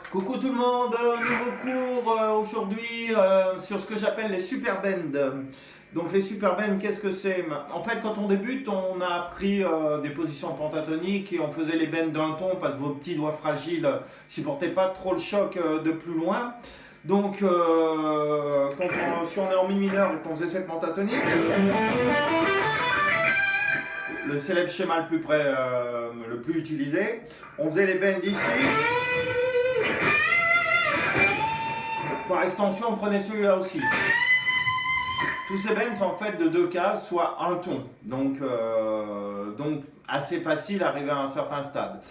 Coucou tout le monde, nouveau cours aujourd'hui sur ce que j'appelle les super bends. Donc les super bends, qu'est-ce que c'est? En fait, quand on débute, on a appris des positions pentatoniques et on faisait les bends d'un ton parce que vos petits doigts fragiles supportaient pas trop le choc de plus loin. Donc si on est en mi mineur et qu'on faisait cette pentatonique, le célèbre schéma le plus utilisé, on faisait les bends ici. Par extension, on prenait celui-là aussi. Tous ces bends sont en fait de deux cases, soit un ton. Donc assez facile d'arriver à un certain stade.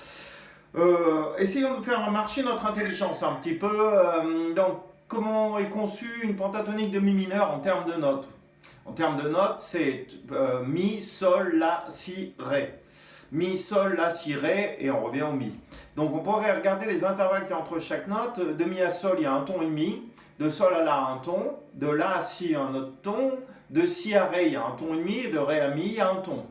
Essayons de faire marcher notre intelligence un petit peu. Donc, comment est conçue une pentatonique de mi mineur en termes de notes? En termes de notes, c'est mi, sol, la, si, ré. Mi, sol, la, si, ré, et on revient au mi. Donc on pourrait regarder les intervalles qu'il y a entre chaque note. De mi à sol, il y a un ton et demi. De sol à la, un ton. De la à si, un autre ton. De si à ré, il y a un ton et demi. Et de ré à mi, il y a un ton.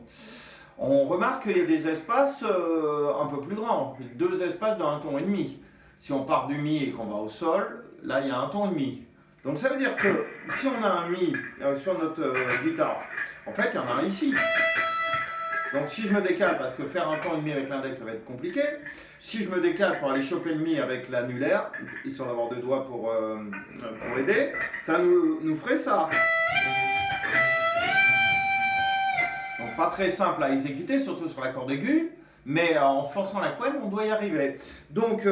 On remarque qu'il y a des espaces un peu plus grands. Deux espaces d'un ton et demi. Si on part du mi et qu'on va au sol, là il y a un ton et demi. Donc ça veut dire que si on a un mi sur notre guitare, en fait il y en a un ici. Donc si je me décale, parce que faire un ton et demi avec l'index ça va être compliqué, si je me décale pour aller choper le mi avec l'annulaire, histoire d'avoir deux doigts pour aider, ça nous ferait ça. Donc pas très simple à exécuter, surtout sur la corde aiguë, mais en se forçant la couenne, on doit y arriver. Donc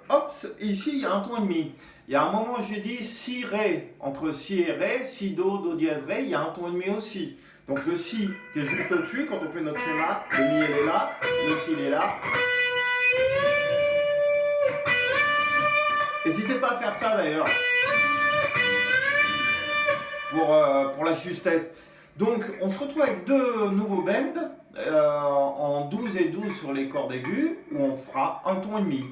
hop, ici il y a un ton et demi. Il y a un moment j'ai dit si, ré, entre si et ré, si, do dièse, ré, il y a un ton et demi aussi. Donc le si qui est juste au-dessus, quand on fait notre schéma, le mi il est là, le si il est là. N'hésitez pas à faire ça d'ailleurs, pour la justesse. Donc on se retrouve avec deux nouveaux bends en 12 et 12 sur les cordes aiguës, où on fera un ton et demi.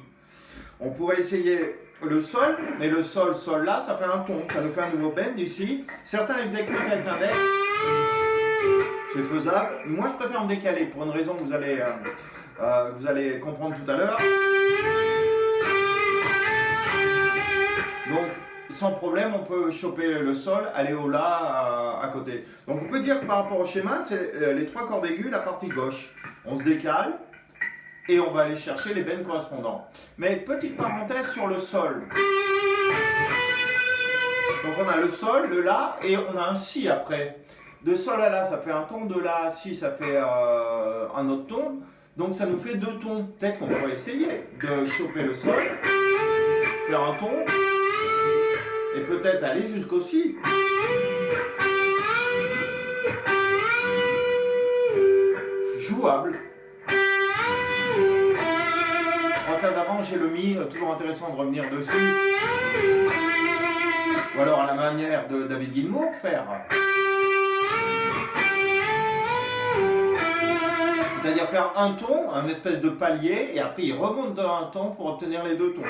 On pourrait essayer le sol, mais le sol, sol là, ça fait un ton, ça nous fait un nouveau bend ici. Certains exécutent avec l'index. C'est faisable. Moi, je préfère me décaler pour une raison que vous allez comprendre tout à l'heure. Donc, sans problème, on peut choper le sol, aller au la à côté. Donc, on peut dire que par rapport au schéma, c'est les trois cordes aiguës, la partie gauche. On se décale et on va aller chercher les bends correspondants. Mais petite parenthèse sur le sol. Donc, on a le sol, le la et on a un si après. De sol à la, ça fait un ton, de la à si, ça fait un autre ton. Donc ça nous fait deux tons. Peut-être qu'on pourrait essayer de choper le sol, faire un ton, et peut-être aller jusqu'au si. Jouable. En cas d'avant, j'ai le mi, toujours intéressant de revenir dessus. Ou alors à la manière de David Gilmour, faire. C'est-à-dire faire un ton, un espèce de palier, et après il remonte dans un ton pour obtenir les deux tons.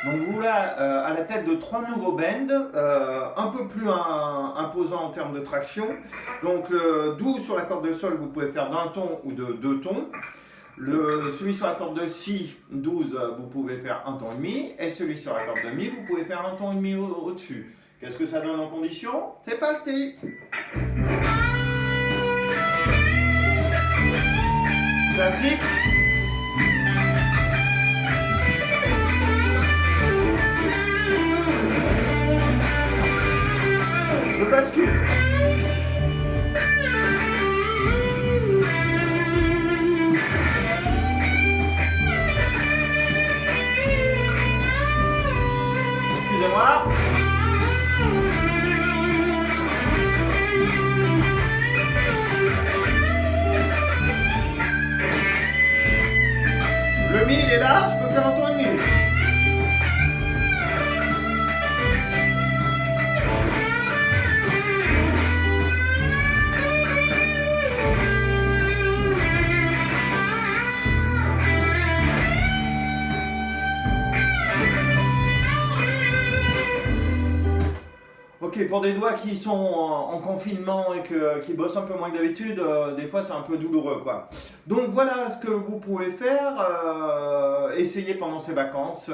Donc vous là, à la tête de trois nouveaux bends, un peu plus imposants en termes de traction. Donc le do sur la corde de sol, vous pouvez faire d'un ton ou de deux tons. Celui sur la corde de si, 12, vous pouvez faire un ton et demi. Et celui sur la corde de mi, vous pouvez faire un ton et demi au-dessus. Qu'est-ce que ça donne en condition? C'est parti! Classique. Je bascule. Excusez-moi. Le mi il est là, je peux faire un ton et demi. Ok, Ok, pour des doigts qui sont en confinement et qui bossent un peu moins que d'habitude, des fois c'est un peu douloureux, quoi. Donc voilà ce que vous pouvez faire, essayer pendant ces vacances,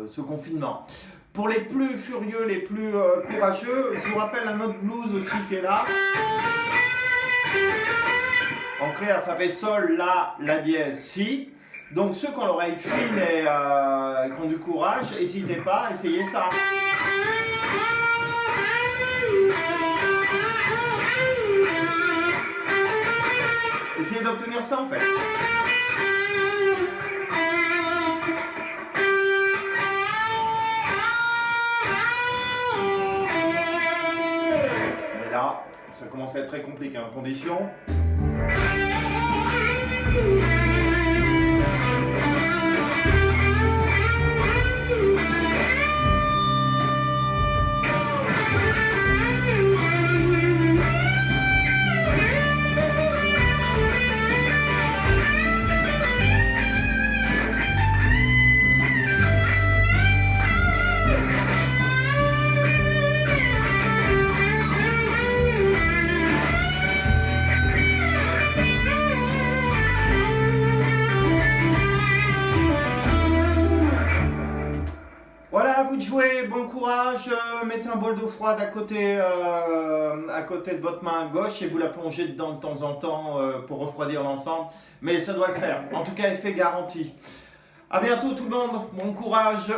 ce confinement. Pour les plus furieux, les plus courageux, je vous rappelle un autre blues aussi qui est là. En clair, ça fait Sol, La dièse, Si. Donc ceux qui ont l'oreille fine et qui ont du courage, n'hésitez pas, essayez ça. Essayez d'obtenir ça en fait. Et là, ça commence à être très compliqué en condition. Voilà, à vous de jouer, bon courage, mettez un bol d'eau froide à côté de votre main gauche et vous la plongez dedans de temps en temps pour refroidir l'ensemble, mais ça doit le faire, en tout cas effet garanti. À bientôt tout le monde, bon courage.